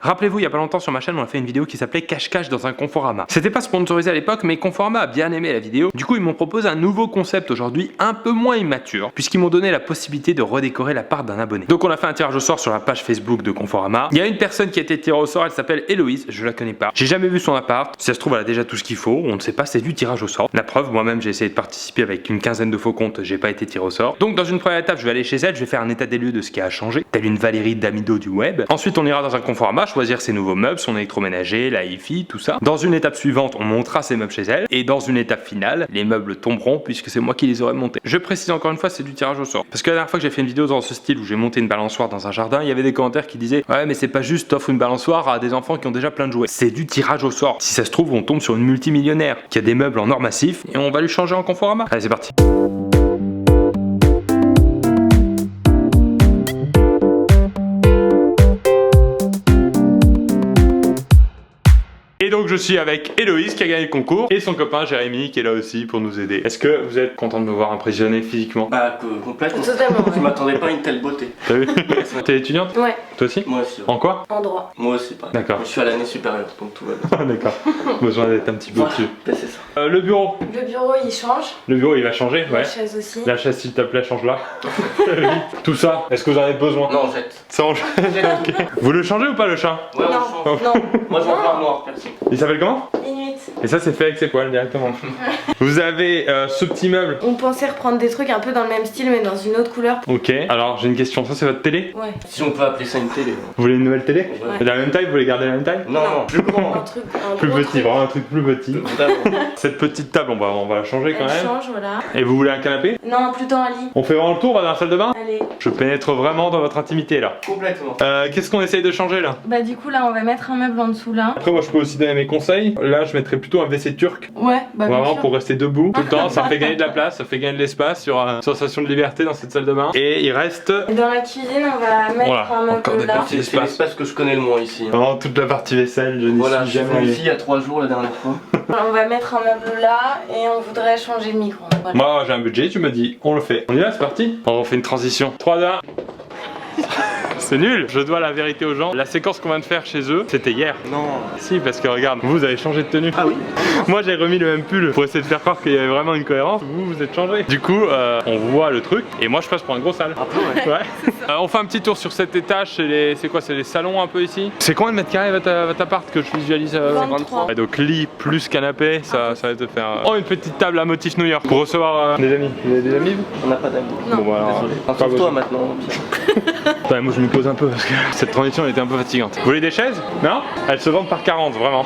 Rappelez-vous, il y a pas longtemps sur ma chaîne, on a fait une vidéo qui s'appelait Cache-Cache dans un Conforama. C'était pas sponsorisé à l'époque, mais Conforama a bien aimé la vidéo. Du coup, ils m'ont proposé un nouveau concept aujourd'hui, un peu moins immature, puisqu'ils m'ont donné la possibilité de redécorer l'appart d'un abonné. Donc on a fait un tirage au sort sur la page Facebook de Conforama. Il y a une personne qui a été tirée au sort, elle s'appelle Héloïse, je la connais pas. J'ai jamais vu son appart. Si ça se trouve, elle a déjà tout ce qu'il faut. On ne sait pas, c'est du tirage au sort. La preuve, moi-même, j'ai essayé de participer avec une quinzaine de faux comptes, j'ai pas été tiré au sort. Donc dans une première étape, je vais aller chez elle, je vais faire un état des lieux de ce qui a changé, telle une Valérie Damido du web. Ensuite, on ira dans un Conforama, choisir ses nouveaux meubles, son électroménager, la hi-fi, tout ça. Dans une étape suivante, on montera ses meubles chez elle. Et dans une étape finale, les meubles tomberont puisque c'est moi qui les aurai montés. Je précise encore une fois, c'est du tirage au sort. Parce que la dernière fois que j'ai fait une vidéo dans ce style où j'ai monté une balançoire dans un jardin, il y avait des commentaires qui disaient ouais mais c'est pas juste t'offres une balançoire à des enfants qui ont déjà plein de jouets. C'est du tirage au sort. Si ça se trouve, on tombe sur une multimillionnaire qui a des meubles en or massif et on va lui changer en Conforama. Allez, c'est parti. Et donc je suis avec Héloïse qui a gagné le concours et son copain Jérémy qui est là aussi pour nous aider. Est-ce que vous êtes content de me voir impressionné physiquement? Bah complètement. Totalement. Je m'attendais pas à une telle beauté. T'as vu? T'es étudiante? Ouais, Toi aussi? Moi aussi. Ouais. En quoi? en droit. Moi aussi pas. D'accord. Je suis à l'année supérieure donc tout va bien. D'accord. Besoin d'être un petit peu dessus. Bah, c'est ça. Le bureau. Le bureau il change, Le bureau il va changer, ouais. la chaise aussi. La chaise s'il te plaît, change-la. Tout ça, est-ce que vous en avez besoin? Non, jette. Ça en... Ok. Vous le changez ou pas le chat? Ouais, on Non, change. non. Moi je vais en faire noir, perso. Il s'appelle comment? Inuit. Et ça c'est fait avec ses poils directement. Vous avez ce petit meuble. On pensait reprendre des trucs un peu dans le même style mais dans une autre couleur. Ok, alors j'ai une question, ça c'est votre télé? Ouais. Si on peut appeler ça une télé. Vous voulez une nouvelle télé? Ouais. De la même taille, vous voulez garder la même taille? Non, non, plus grand. Un Plus gros petit, truc. vraiment un truc plus petit. Totalement. Cette petite table, on va la changer quand Elle même. change, voilà. Et vous voulez un canapé? Non, plutôt un lit. On fait vraiment le tour, on va dans la salle de bain? Allez. Je pénètre vraiment dans votre intimité là. Complètement. Qu'est-ce qu'on essaye de changer là? Bah du coup là on va mettre un meuble en dessous là. Après moi je peux aussi donner mes conseils. Là je mettrais plutôt un WC turc. Ouais, bah bien Vraiment sûr. pour rester debout tout le temps, ça fait gagner de la place, ça fait gagner de l'espace sur une sensation de liberté dans cette salle de bain. Et il reste Et dans la cuisine on va mettre Voilà, un encore meuble des là. petits- C'est l'espace que je connais le moins ici. Hein. vraiment toute la partie vaisselle, je n'y Voilà, suis je suis jamais venu allé. ici il y a 3 jours la dernière fois. On va mettre un meuble là et on voudrait changer le micro. Voilà. Moi j'ai un budget, tu me dis, on le fait. On y va, c'est parti? On fait une transition. 3, 2, 1. C'est nul, je dois la vérité aux gens. La séquence qu'on vient de faire chez eux, c'était hier. Non. Si, parce que regarde, vous avez changé de tenue. Ah oui. Moi j'ai remis le même pull pour essayer de faire croire qu'il y avait vraiment une cohérence. Vous êtes changé. Du coup, on voit le truc et moi je passe pour un gros sale. Un peu, ouais. Ouais. On fait un petit tour sur cet étage. C'est quoi? C'est les salons un peu ici? C'est combien de mètres carrés votre appart que je visualise? 23. Ouais, donc lit plus canapé, ça va te faire. Oh, une petite table à motif New York pour recevoir des amis. Vous avez des amis vous? On n'a pas d'amis. Non. Bon, bah, alors, Désolé. pas Sauve-toi besoin. maintenant, Pierre. Ouais, moi je me pose un peu parce que cette transition elle était un peu fatigante. Vous voulez des chaises? Non? Elles se vendent par 40 vraiment.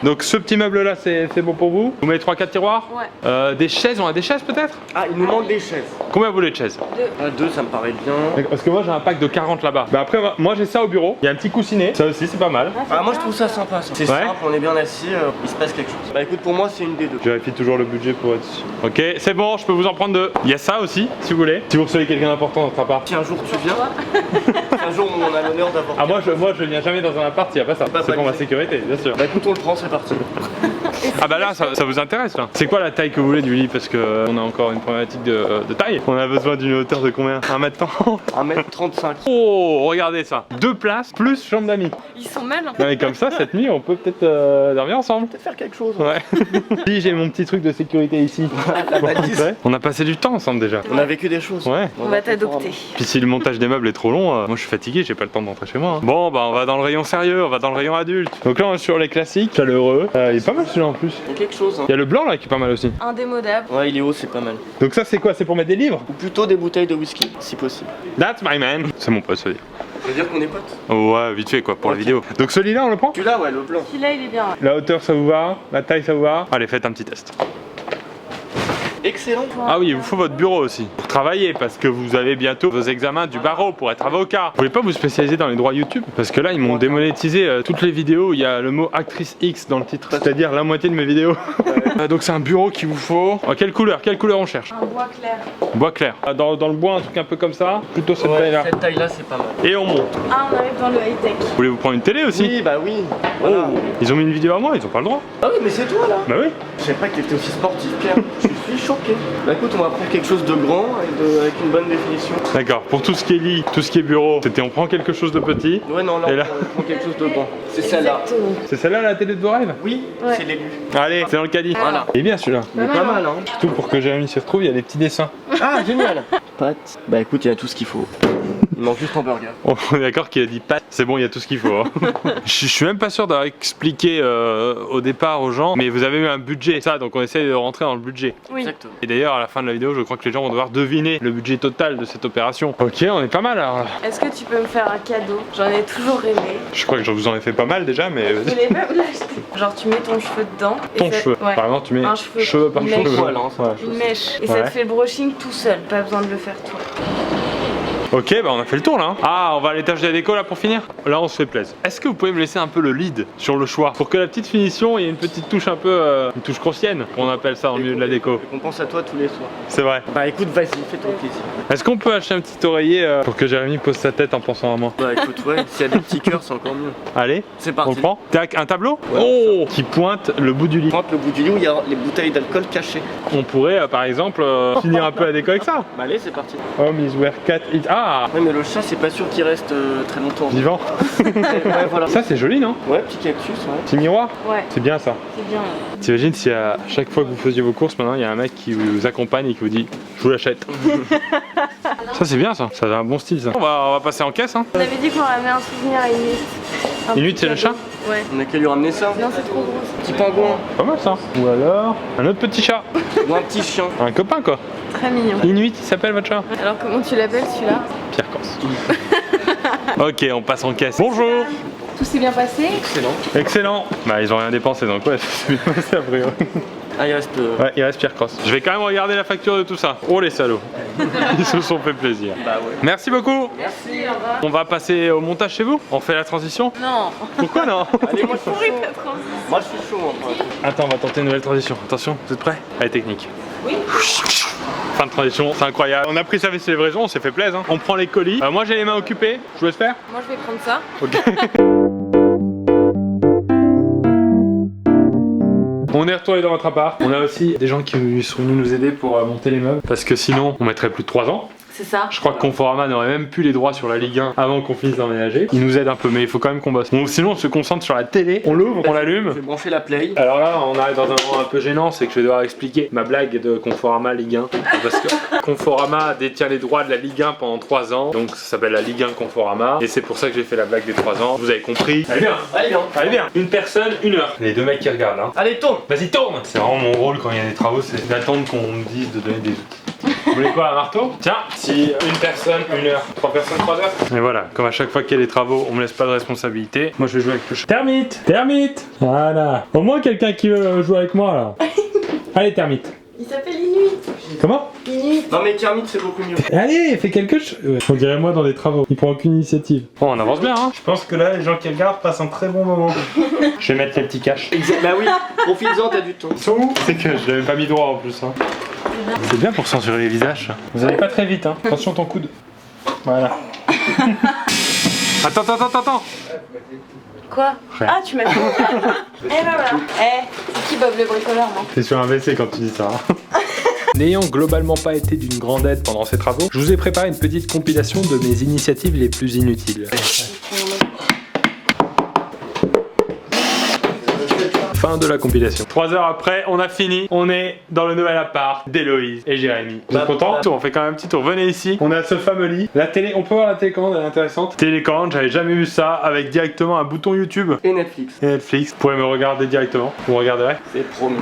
Donc ce petit meuble là c'est bon pour vous? Vous mettez 3-4 tiroirs? Ouais. Des chaises, on a des chaises peut-être? Ah, il nous manque des chaises. Combien vous voulez de chaises? Ah, 2 ça me paraît bien. Parce que moi j'ai un pack de 40 là-bas. Bah après moi j'ai ça au bureau. Il y a un petit coussinet, ça aussi c'est pas mal. Ah, moi je trouve ça sympa ça. C'est Ouais. simple, on est bien assis, il se passe quelque chose. Bah écoute, pour moi c'est une des deux. Je vérifie toujours le budget pour être sûr. Ok, c'est bon, je peux vous en prendre deux. Il y a ça aussi, si vous voulez. Si vous recevez quelqu'un d'important dans votre appart. Si un jour tu viens, si un jour on a l'honneur d'avoir. Ah moi je viens jamais dans un appart, il y a pas ça. Pas C'est pour ma validé. sécurité, bien sûr. Bah écoute, on le prend, c'est parti. Ah bah là ça vous intéresse là. C'est quoi la taille que vous voulez du lit? Parce que on a encore une problématique de taille. On a besoin d'une hauteur de combien? 1m30. 1m35. Oh regardez ça. 2 places plus chambre d'amis. Ils sont mal. Non mais comme ça cette nuit on peut peut-être dormir ensemble. Peut-être faire quelque chose. Ouais. Si j'ai mon petit truc de sécurité ici. La balise. Ouais. On a passé du temps ensemble déjà. On a vécu des choses. Ouais. On va t'adopter. Puis si le montage des meubles est trop long, moi je suis fatigué, j'ai pas le temps de rentrer chez moi. Hein. Bon bah on va dans le rayon sérieux, on va dans le rayon adulte. Donc là on est sur les classiques, chaleureux. Il est pas mal celui-là en plus. Il y a quelque chose. Hein. Il y a le blanc là qui est pas mal aussi. Indémodable. Ouais, il est haut, c'est pas mal. Donc ça c'est quoi? C'est pour mettre des livres? Ou plutôt des bouteilles de whisky, si possible. That's my man. C'est mon pote, ça veut dire. Ça veut dire qu'on est potes. Oh, ouais, vite fait quoi, pour la Ok. vidéo. Donc celui-là on le prend? Celui-là, ouais, le blanc. Celui-là il est bien. Ouais. La hauteur ça vous va? La taille ça vous va? Allez faites un petit test. Excellent. Ah oui, il vous faut votre bureau aussi pour travailler parce que vous avez bientôt vos examens du barreau pour être avocat. Vous voulez pas vous spécialiser dans les droits YouTube? Parce que là ils m'ont démonétisé toutes les vidéos où il y a le mot actrice X dans le titre, c'est-à-dire la moitié de mes vidéos. Donc c'est un bureau qu'il vous faut. Quelle couleur on cherche? Un bois clair. Bois clair. Dans le bois un truc un peu comme ça, plutôt cette Ouais, taille là. cette taille-là, c'est pas mal. Et on monte. Ah on arrive dans le high-tech. Vous voulez vous prendre une télé aussi? Oui, bah oui. Voilà. Ils ont mis une vidéo à moi, ils ont pas le droit. Ah oui, mais c'est toi là. Bah oui. Je savais pas que t'étais aussi sportif, Pierre. Je suis chaud. Ok. Bah écoute, on va prendre quelque chose de grand et avec une bonne définition. D'accord, pour tout ce qui est lit, tout ce qui est bureau, c'était on prend quelque chose de petit. Ouais, non, là, Et là on prend quelque chose de grand. C'est celle-là. Exactement. C'est celle-là la télé de vos rêves? Oui, Ouais. c'est l'élu. Allez, c'est dans le caddie. Voilà. Il est bien celui-là. Il est pas mal, hein. Surtout pour que Jérémy s'y retrouve, il y a des petits dessins. Ah, génial. Pâtes. Bah écoute, il y a tout ce qu'il faut. Il manque juste un burger. On est d'accord qu'il a dit pâte, c'est bon, il y a tout ce qu'il faut. Hein. Je suis même pas sûr d'avoir expliqué au départ aux gens, mais vous avez eu un budget, ça, donc on essaye de rentrer dans le budget. Oui. Exactement. Et d'ailleurs, à la fin de la vidéo, je crois que les gens vont devoir deviner le budget total de cette opération. Ok, on est pas mal alors. Là. Est-ce que tu peux me faire un cadeau? J'en ai toujours rêvé. Je crois que je vous en ai fait pas mal déjà, mais Je voulais même l'acheter. Genre tu mets ton cheveu dedans. et ton ça- cheveu. Ouais. Par exemple, tu mets Un cheveu. cheveux par Une cheveux. mèche. Voilà, ça. Ouais. Une mèche. Et ça Ouais. te fait le brushing tout seul. Pas besoin de le faire toi. Ok, bah on a fait le tour là. Hein. Ah, on va à l'étage de la déco là pour finir. Là, on se fait plaisir. Est-ce que vous pouvez me laisser un peu le lead sur le choix pour que la petite finition, il y ait une petite touche un peu, une touche crostienne, on appelle ça dans le milieu de la déco. On pense à toi tous les soirs. C'est vrai. Bah écoute, vas-y, fais-toi plaisir. Est-ce qu'on peut acheter un petit oreiller pour que Jérémy pose sa tête en pensant à moi? Bah écoute, ouais, s'il y a des petits cœurs, c'est encore mieux. Allez, C'est on parti. le prend. Tac, un tableau. Ouais, Oh, qui pointe le bout du lit. Prends le bout du lit où il y a les bouteilles d'alcool cachées. On pourrait par exemple finir un peu la déco avec ça. Bah allez, c'est parti. Home is where cat eat. Ah, Ouais, mais le chat, c'est pas sûr qu'il reste très longtemps. vivant. Ouais, voilà. Ça c'est joli, non? Ouais, petit cactus, ouais. Petit miroir. Ouais. C'est bien ça. C'est bien. T'imagines si à chaque fois que vous faisiez vos courses, maintenant il y a un mec qui vous accompagne et qui vous dit je vous l'achète. Ça c'est bien ça, ça a un bon style ça. On va passer en caisse hein. On avait dit qu'on ramenait un souvenir à Inuit. Un Inuit, petit c'est le cadeau. chat? Ouais. On a qu'à lui ramener ça. Non, c'est trop gros. Petit pingouin. Pas mal ça. Ou alors un autre petit chat. Ou un petit chien. Un copain quoi. Très mignon. Inuit il s'appelle votre chat? Alors comment tu l'appelles celui-là? Pierre Corse. Ok, on passe en caisse. Bonjour. Tout s'est bien passé? Excellent. Excellent. Bah ils ont rien dépensé donc ouais, c'est bien passé a priori. Ah, il reste. Ouais, il reste Pierre Cross. Je vais quand même regarder la facture de tout ça. Oh les salauds. Ils se sont fait plaisir. Bah ouais. Merci beaucoup. Merci, au revoir. On va passer au montage chez vous. On fait la transition. Non. Pourquoi non? Allez, moi je suis Pourri chaud. ta transition. Moi je suis chaud. Hein. Attends, on va tenter une nouvelle transition. Attention, vous êtes prêts? Allez, technique. Oui. Fin de transition, c'est incroyable. On a pris sa vaisselle livraison, on s'est fait plaisir. Hein. On prend les colis. Moi j'ai les mains occupées. Je vous laisse faire? Moi je vais prendre ça. Ok. On est retourné dans votre appart. On a aussi des gens qui sont venus nous aider pour monter les meubles. Parce que sinon, on mettrait plus de 3 ans. C'est ça. Je crois que Conforama n'aurait même plus les droits sur la Ligue 1 avant qu'on finisse d'emménager. Ils nous aident un peu, mais il faut quand même qu'on bosse. Bon, sinon, on se concentre sur la télé. On l'ouvre, on Je l'allume. vais brancher la play. Alors là, on arrive dans un moment un peu gênant, c'est que je vais devoir expliquer ma blague de Conforama Ligue 1. Parce que Conforama détient les droits de la Ligue 1 pendant 3 ans, donc ça s'appelle la Ligue 1 Conforama. Et c'est pour ça que j'ai fait la blague des 3 ans. Vous avez compris. Allez bien, Allez, viens. allez bien. Une personne, une heure. Les deux mecs qui regardent, hein. Allez, tourne. Vas-y, tourne. C'est vraiment mon rôle quand il y a des travaux, c'est d'attendre qu'on me dise de donner des outils. Vous voulez quoi, un marteau? Tiens, si une personne, une heure, 3 personnes, 3 heures. Et voilà, comme à chaque fois qu'il y a des travaux, on me laisse pas de responsabilité. Moi je vais jouer avec le chat. Termite! Termite! Voilà. Au moins quelqu'un qui veut jouer avec moi là. Allez, termite. Il s'appelle Inuit. Comment? Inuit. Non, mais Kermit, c'est beaucoup mieux. Allez, fais quelque chose. Ouais. On dirait moi dans des travaux. Il prend aucune initiative. Bon, on avance bien, hein. Je pense que là, les gens qui regardent passent un très bon moment. Je vais mettre les petits caches. Bah oui, profites-en, t'as du temps. Ils sont où? C'est que je l'avais pas mis droit en plus. Hein. C'est bien pour censurer les visages. Vous allez pas très vite, hein. Attention ton coude. Voilà. Attends. Quoi? Rien. Ah, tu m'as fait. Eh ben voilà. C'est qui Bob le bricoleur, non? T'es sur un WC quand tu dis ça. N'ayant globalement pas été d'une grande aide pendant ces travaux, je vous ai préparé une petite compilation de mes initiatives les plus inutiles. Fin de la compilation. 3 heures après, on a fini. On est dans le nouvel appart d'Héloïse et Jérémy. Vous êtes contents? On fait quand même un petit tour. Venez ici. On a ce fameux lit. La télé, on peut voir la télécommande, elle est intéressante. Télécommande, j'avais jamais vu ça avec directement un bouton YouTube. Et Netflix. Et Netflix, vous pouvez me regarder directement. Vous regarderez. C'est promis.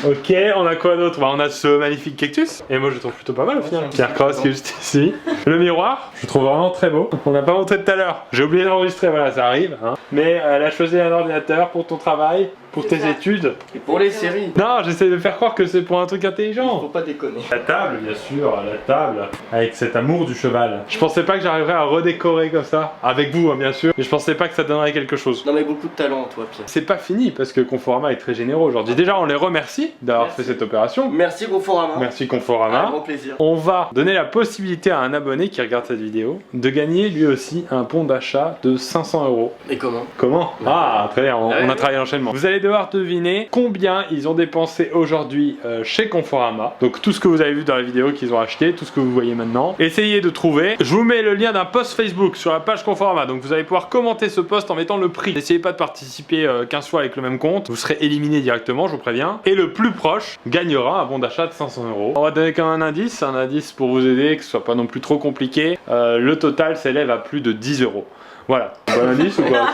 Ok, on a quoi d'autre? Bah, on a ce magnifique cactus. Et moi je le trouve plutôt pas mal au final. Pierre Cross qui est juste ici. Le miroir, je le trouve vraiment très beau. On n'a pas montré tout à l'heure. J'ai oublié d'enregistrer, voilà, ça arrive. Hein. Mais elle a choisi un ordinateur pour ton travail, pour tes études. Et pour les séries, Non, j'essaie de faire croire que c'est pour un truc faut intelligent. pas déconner. La table, bien sûr, la table, avec cet amour du cheval. Je pensais pas que j'arriverais à redécorer comme ça, avec vous, hein, bien sûr, mais je pensais pas que ça donnerait quelque chose. Non, mais beaucoup de talent, toi, Pierre. C'est pas fini parce que Conforama est très généreux aujourd'hui. Déjà, on les remercie d'avoir fait cette opération. Merci, Conforama. Merci Un Conforama. grand plaisir. On va donner la possibilité à un abonné qui regarde cette vidéo de gagner lui aussi un bon d'achat de 500 €. Et comment? Comment? Ah, très bien, on a travaillé l'enchaînement. Vous allez devoir deviner combien ils ont dépensé aujourd'hui chez Conforama. Donc tout ce que vous avez vu dans la vidéo qu'ils ont acheté, tout ce que vous voyez maintenant. Essayez de trouver. Je vous mets le lien d'un post Facebook sur la page Conforama. Donc vous allez pouvoir commenter ce post en mettant le prix. N'essayez pas de participer 15 fois avec le même compte. Vous serez éliminé directement, je vous préviens. Et le plus proche gagnera un bon d'achat de 500 €. On va donner quand même un indice pour vous aider, que ce soit pas non plus trop compliqué. Le total s'élève à plus de 10 €. Voilà. Bon indice ou pas?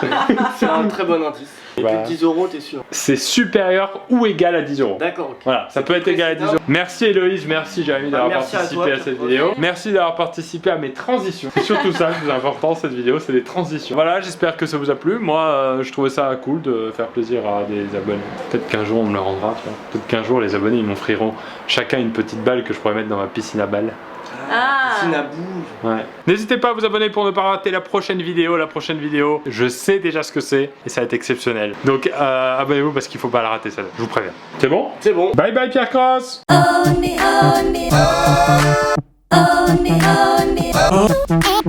C'est un très bon indice. Et Voilà. plus de 10 €, t'es sûr? C'est supérieur ou égal à 10 €. D'accord, ok. Voilà, ça peut être égal à 10 €. Merci Héloïse, merci Jérémy d'avoir merci à participé toi, à cette Pierre. vidéo. Merci d'avoir participé à mes transitions. C'est surtout ça le plus important cette vidéo, c'est les transitions. Voilà, j'espère que ça vous a plu. Moi, je trouvais ça cool de faire plaisir à des abonnés. Peut-être qu'un jour on me le rendra, tu vois. Peut-être qu'un jour les abonnés ils m'offriront chacun une petite balle que je pourrais mettre dans ma piscine à balles. Ah. Piscine à bouge. Ouais. N'hésitez pas à vous abonner pour ne pas rater la prochaine vidéo. La prochaine vidéo, je sais déjà ce que c'est et ça va être exceptionnel. Donc abonnez-vous parce qu'il faut pas la rater celle-là. Je vous préviens. C'est bon? C'est bon. Bye bye Pierre Cross.